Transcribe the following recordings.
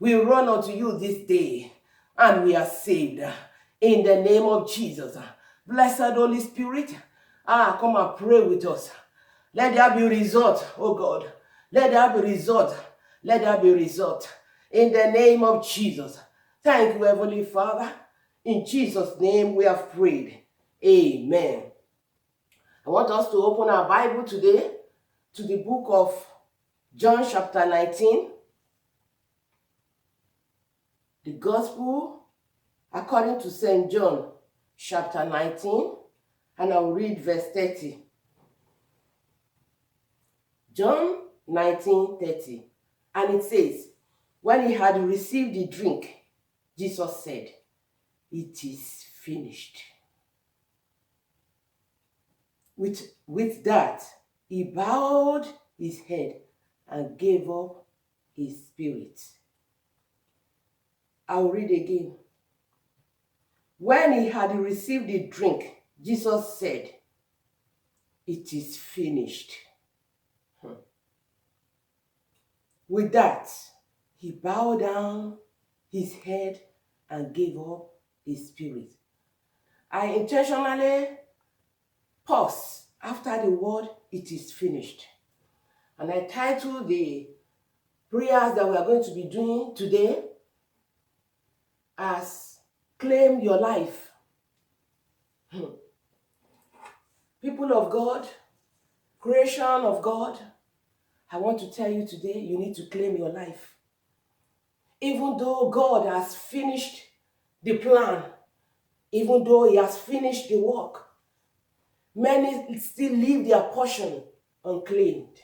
We run unto you this day, and we are saved. In the name of Jesus. Blessed Holy Spirit, come and pray with us. Let there be result, oh God. Let there be result. Let there be result. In the name of Jesus. Thank you, Heavenly Father. In Jesus' name we have prayed. Amen. I want us to open our Bible today to the book of John chapter 19. The Gospel according to St. John chapter 19, and I'll read verse 30. John 19:30, and it says, when he had received the drink, Jesus said, it is finished. With that, he bowed his head and gave up his spirit. I'll read again. When he had received the drink, Jesus said, it is finished. With that, he bowed down his head and gave up his spirit. I intentionally pause after the word, it is finished. And I titled the prayers that we are going to be doing today as Claim Your Life. People of God, creation of God, I want to tell you today, you need to claim your life. Even though God has finished the plan, even though he has finished the work, many still leave their portion unclaimed.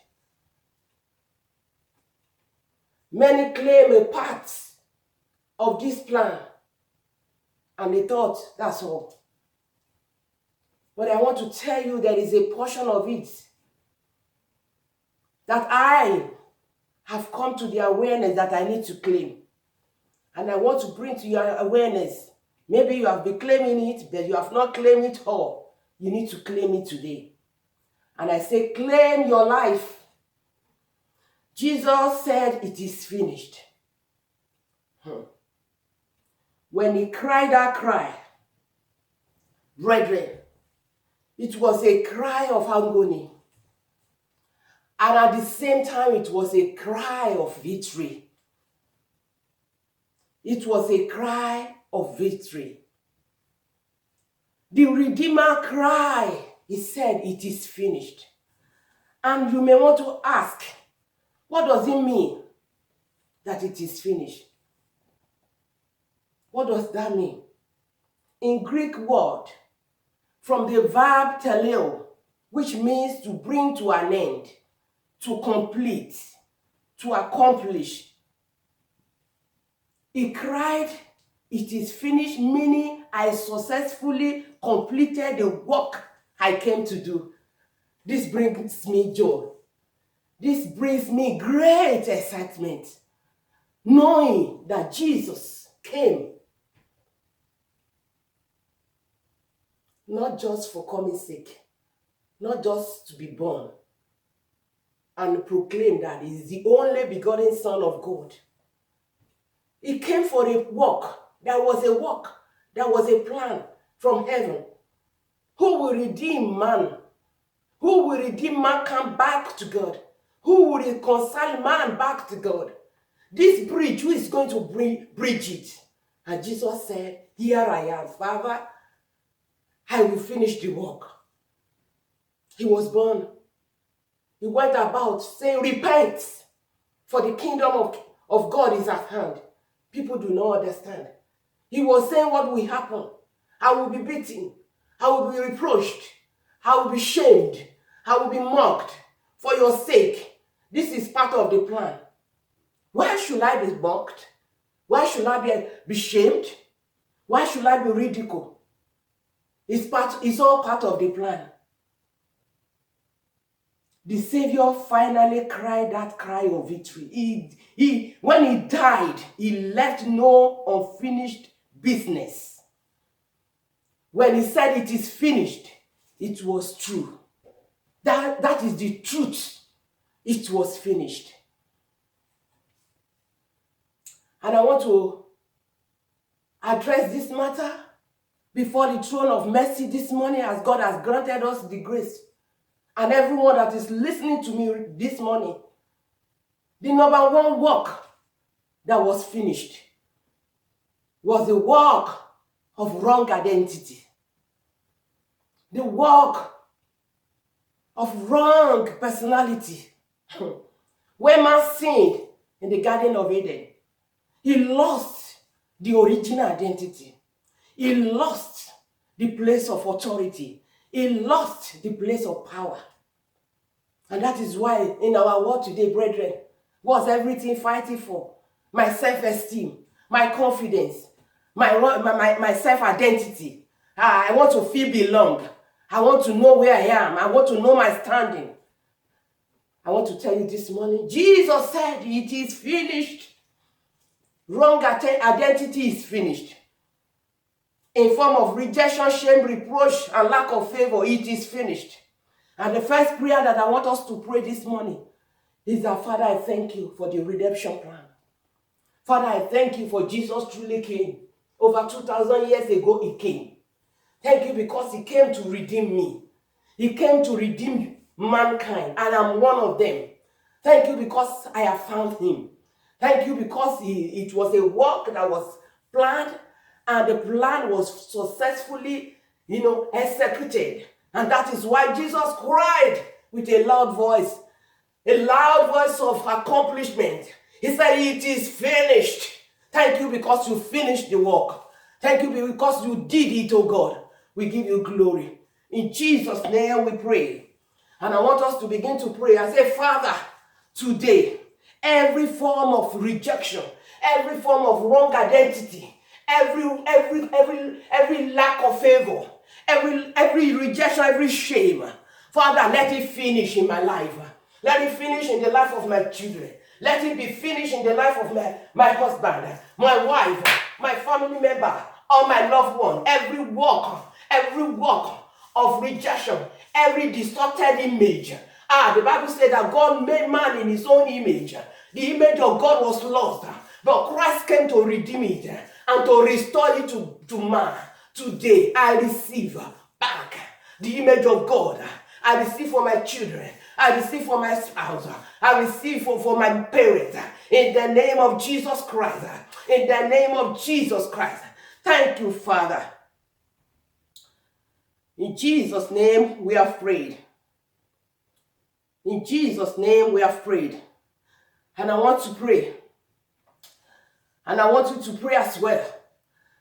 Many claim a part of this plan, and they thought that's all. But I want to tell you there is a portion of it that I have come to the awareness that I need to claim. And I want to bring to your awareness. Maybe you have been claiming it, but you have not claimed it all. You need to claim it today. And I say, claim your life. Jesus said, it is finished. When he cried that cry, brethren, it was a cry of agony. And at the same time, it was a cry of victory. It was a cry of victory. The Redeemer cried. He said, it is finished. And you may want to ask, what does it mean that it is finished? What does that mean? In Greek word, from the verb teleo, which means to bring to an end, to complete, to accomplish. He cried, it is finished, meaning I successfully completed the work I came to do. This brings me joy. This brings me great excitement, knowing that Jesus came not just for coming sake, not just to be born and proclaim that he is the only begotten Son of God. He came for a work. There was a work. There was a plan from heaven. Who will redeem man? Who will redeem mankind back to God? Who will reconcile man back to God? This bridge, who is going to bridge it? And Jesus said, here I am, Father. I will finish the work. He was born. He went about saying, repent, for the kingdom of God is at hand. People do not understand. He was saying what will happen. I will be beaten. I will be reproached. I will be shamed. I will be mocked for your sake. This is part of the plan. Why should I be mocked? Why should I be shamed? Why should I be ridiculed? It's all part of the plan. The Savior finally cried that cry of victory. When he died, he left no unfinished business. When he said it is finished, it was true. That is the truth. It was finished. And I want to address this matter before the throne of mercy this morning, as God has granted us the grace. And everyone that is listening to me this morning, the number one work that was finished was the work of wrong identity. The work of wrong personality. When man sinned in the Garden of Eden, he lost the original identity. He lost the place of authority. He lost the place of power. And that is why in our world today, brethren, what's everything fighting for? My self-esteem, my confidence, my self-identity. I want to feel belong. I want to know where I am. I want to know my standing. I want to tell you this morning, Jesus said it is finished. Wrong identity is finished. In form of rejection, shame, reproach, and lack of favor, it is finished. And the first prayer that I want us to pray this morning is that, Father, I thank you for the redemption plan. Father, I thank you for Jesus truly came. Over 2,000 years ago, he came. Thank you because he came to redeem me. He came to redeem mankind, and I'm one of them. Thank you because I have found him. Thank you because it was a work that was planned, and the plan was successfully, executed. And that is why Jesus cried with a loud voice of accomplishment. He said, it is finished. Thank you because you finished the work. Thank you because you did it, oh God. We give you glory. In Jesus' name we pray. And I want us to begin to pray and say, Father, today, every form of rejection, every form of wrong identity, every lack of favor, every rejection, every shame, Father, let it finish in my life. Let it finish in the life of my children. Let it be finished in the life of my husband, my wife, my family member, or my loved one. Every work of rejection, every distorted image. The Bible said that God made man in his own image. The image of God was lost, but Christ came to redeem it and to restore it to man. Today, I receive back the image of God. I receive for my children. I receive for my spouse. I receive for my parents. In the name of Jesus Christ. In the name of Jesus Christ. Thank you, Father. In Jesus' name we have prayed. In Jesus' name we have prayed. And I want to pray. And I want you to pray as well.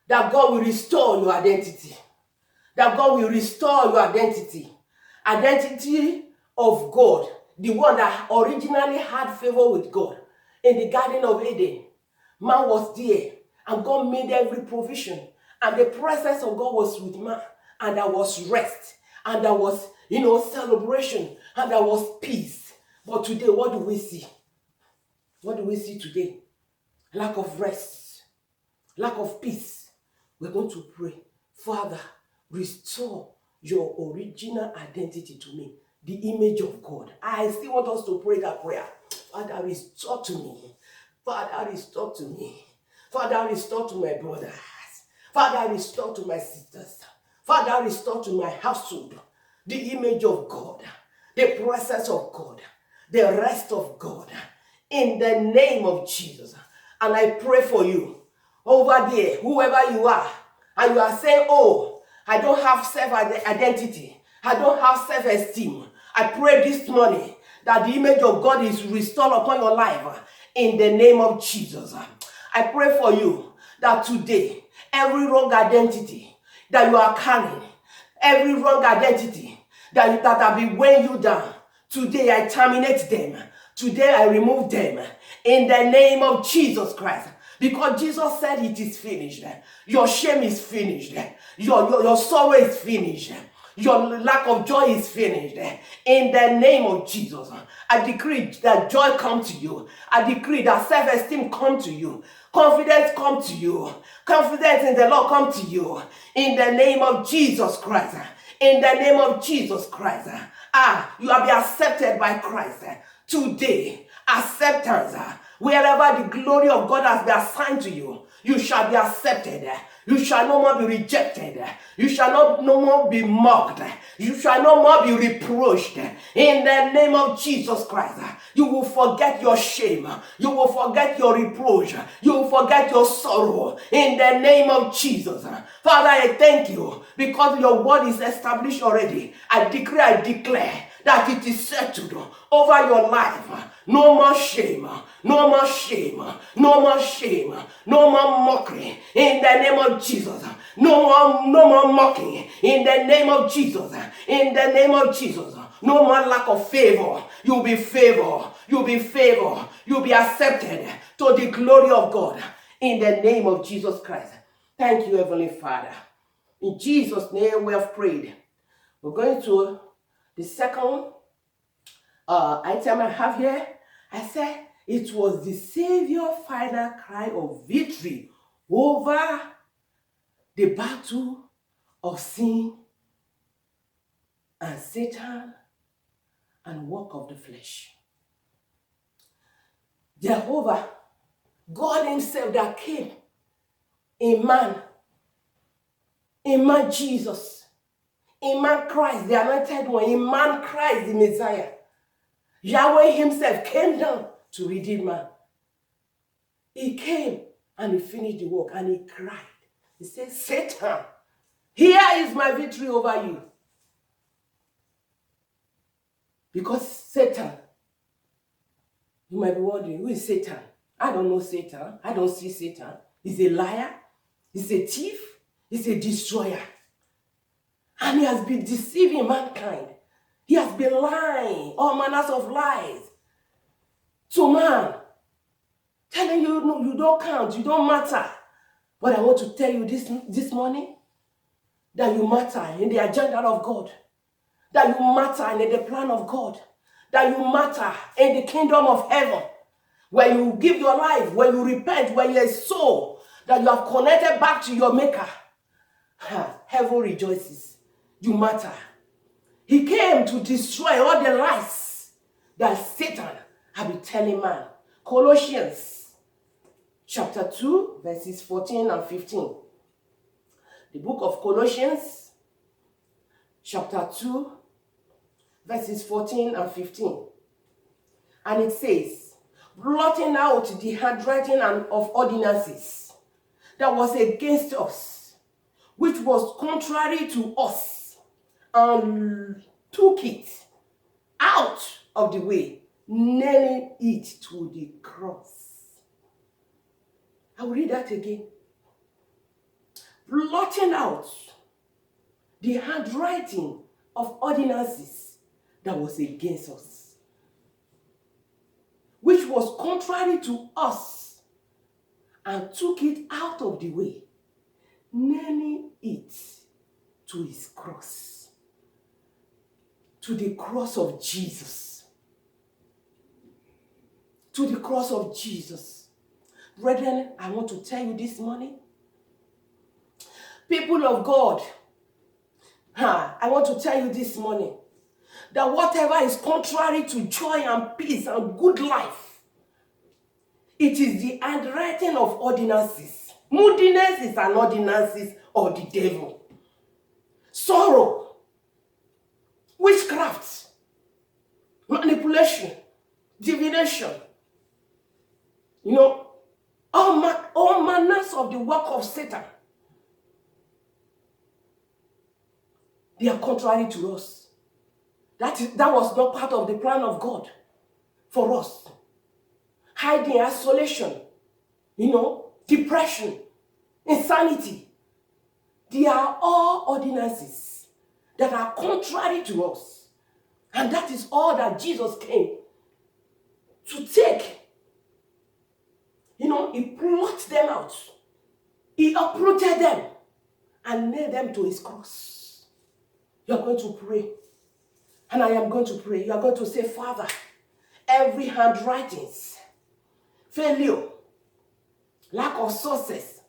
That God will restore your identity. That God will restore your identity. Identity of God. The one that originally had favor with God. In the Garden of Eden. Man was there. And God made every provision. And the presence of God was with man. And there was rest. And there was, celebration. And there was peace. But today, what do we see? What do we see today? Lack of rest. Lack of peace. We're going to pray. Father, restore your original identity to me. The image of God. I still want us to pray that prayer. Father, restore to me. Father, restore to me. Father, restore to my brothers. Father, restore to my sisters. Father, restore to my household the image of God, the presence of God, the rest of God, in the name of Jesus. And I pray for you, over there, whoever you are, and you are saying, oh, I don't have self-identity, I don't have self-esteem. I pray this morning that the image of God is restored upon your life, in the name of Jesus. I pray for you that today, every wrong identity that you are carrying, every wrong identity that have been weighing you down, today I terminate them. Today I remove them in the name of Jesus Christ. Because Jesus said it is finished. Your shame is finished. Your sorrow is finished. Your lack of joy is finished. In the name of Jesus, I decree that joy come to you. I decree that self-esteem come to you. Confidence come to you. Confidence in the Lord come to you. In the name of Jesus Christ. In the name of Jesus Christ. You have been accepted by Christ. Today, acceptance Wherever the glory of God has been assigned to you, you shall be accepted. You shall no more be rejected. You shall no more be mocked. You shall no more be reproached. In the name of Jesus Christ, you will forget your shame. You will forget your reproach. You will forget your sorrow. In the name of Jesus. Father, I thank you because your word is established already. I decree, I declare that it is settled over your life. No more shame, no more shame, no more shame, no more mockery in the name of Jesus. No more mocking in the name of Jesus. In the name of Jesus. No more lack of favor. You'll be favored. You'll be favored. You'll be accepted to the glory of God in the name of Jesus Christ. Thank you, Heavenly Father. In Jesus' name we have prayed. We're going to the second item I have here. I said it was the Savior's final cry of victory over the battle of sin and Satan and work of the flesh. Jehovah, God himself that came in man Jesus, in man Christ, the anointed one, in man Christ, the Messiah. Yahweh himself came down to redeem man. He came and he finished the work and he cried. He said, Satan, here is my victory over you. Because Satan, you might be wondering, who is Satan? I don't know Satan. I don't see Satan. He's a liar. He's a thief. He's a destroyer. And he has been deceiving mankind. He has been lying, all manners of lies to man. Telling you, no, you don't count, you don't matter. But I want to tell you this morning that you matter in the agenda of God. That you matter in the plan of God. That you matter in the kingdom of heaven. Where you give your life, where you repent, where you're a soul, that you have connected back to your maker. Heaven rejoices. You matter. He came to destroy all the lies that Satan had been telling man. Colossians chapter 2, verses 14 and 15. The book of Colossians chapter 2, verses 14 and 15. And it says, blotting out the handwriting of ordinances that was against us, which was contrary to us, and took it out of the way, nailing it to the cross. I will read that again. Blotting out the handwriting of ordinances that was against us, which was contrary to us, and took it out of the way, nailing it to his cross. To the cross of Jesus. To the cross of Jesus. Brethren, I want to tell you this morning, people of God, I want to tell you this morning that whatever is contrary to joy and peace and good life, it is the handwriting of ordinances. Moodiness is an ordinances of the devil. Sorrow, witchcraft, manipulation, divination, all manners of the work of Satan. They are contrary to us. That was not part of the plan of God for us. Hiding, isolation, depression, insanity. They are all ordinances that are contrary to us. And that is all that Jesus came to take. He plucked them out. He uprooted them and nailed them to his cross. You are going to pray. And I am going to pray. You are going to say, Father, every handwritings, failure, lack of success,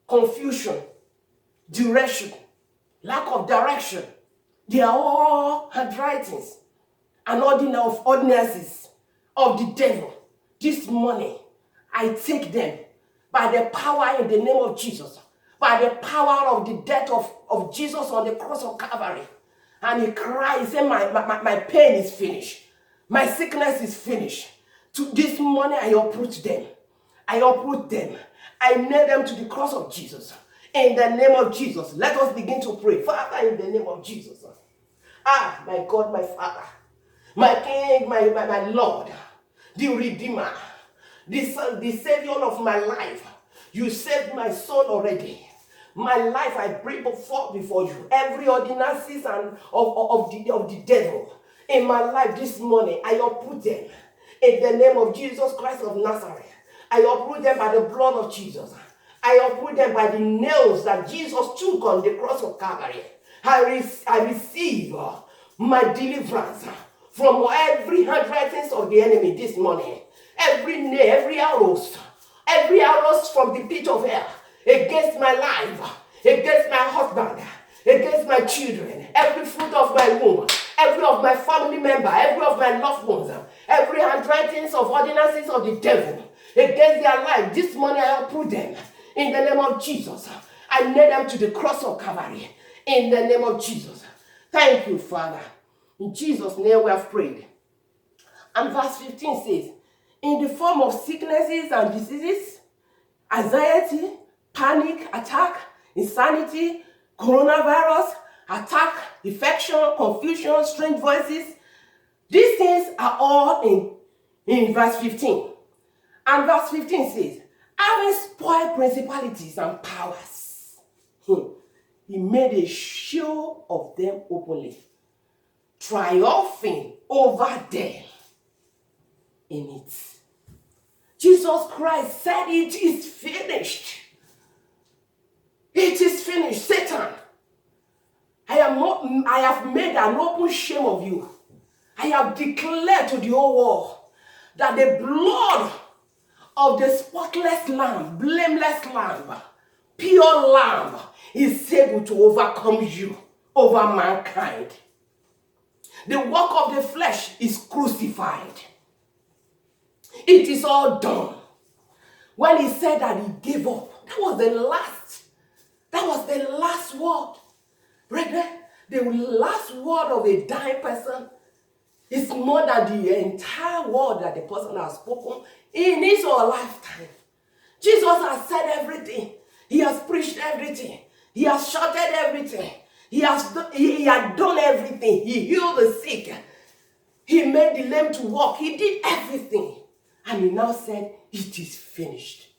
confusion, direction, lack of direction, they are all handwritings and ordinances of the devil this morning, I take them by the power in the name of Jesus, by the power of the death of Jesus on the cross of Calvary. And he cried, he said, my pain is finished. My sickness is finished. This morning, I uproot them. I uproot them. I nail them to the cross of Jesus. In the name of Jesus, let us begin to pray. Father, in the name of Jesus. Ah, my God, my Father, my King, my Lord, the Redeemer, the Savior of my life. You saved my soul already. My life I bring before you. Every ordinances and of the devil in my life this morning, I uproot them in the name of Jesus Christ of Nazareth. I uproot them by the blood of Jesus. I uproot them by the nails that Jesus took on the cross of Calvary. I receive my deliverance from every handwritings of the enemy this morning. Every arrows from the pit of hell against my life, against my husband, against my children, every fruit of my womb, every of my family member, every of my loved ones, every handwritings of ordinances of the devil against their life. This morning I uproot them in the name of Jesus. I nail them to the cross of Calvary in the name of Jesus. Thank you, Father. In Jesus' name we have prayed. And verse 15 says, in the form of sicknesses and diseases, anxiety, panic, attack, insanity, coronavirus, attack, infection, confusion, strange voices. These things are all in verse 15. And verse 15 says, having spoiled principalities and powers, he made a show of them openly, triumphing over them in it. Jesus Christ said, it is finished. It is finished. Satan, I have made an open shame of you. I have declared to the whole world that the blood of the spotless lamb, blameless lamb, pure lamb is able to overcome you over mankind. The work of the flesh is crucified. It is all done. When he said that he gave up, that was the last word. Brethren, the last word of a dying person is more than the entire word that the person has spoken in his or her lifetime. Jesus has said everything. He has preached everything. He has shouted everything. He had done everything. He healed the sick. He made the lame to walk. He did everything. And he now said, it is finished.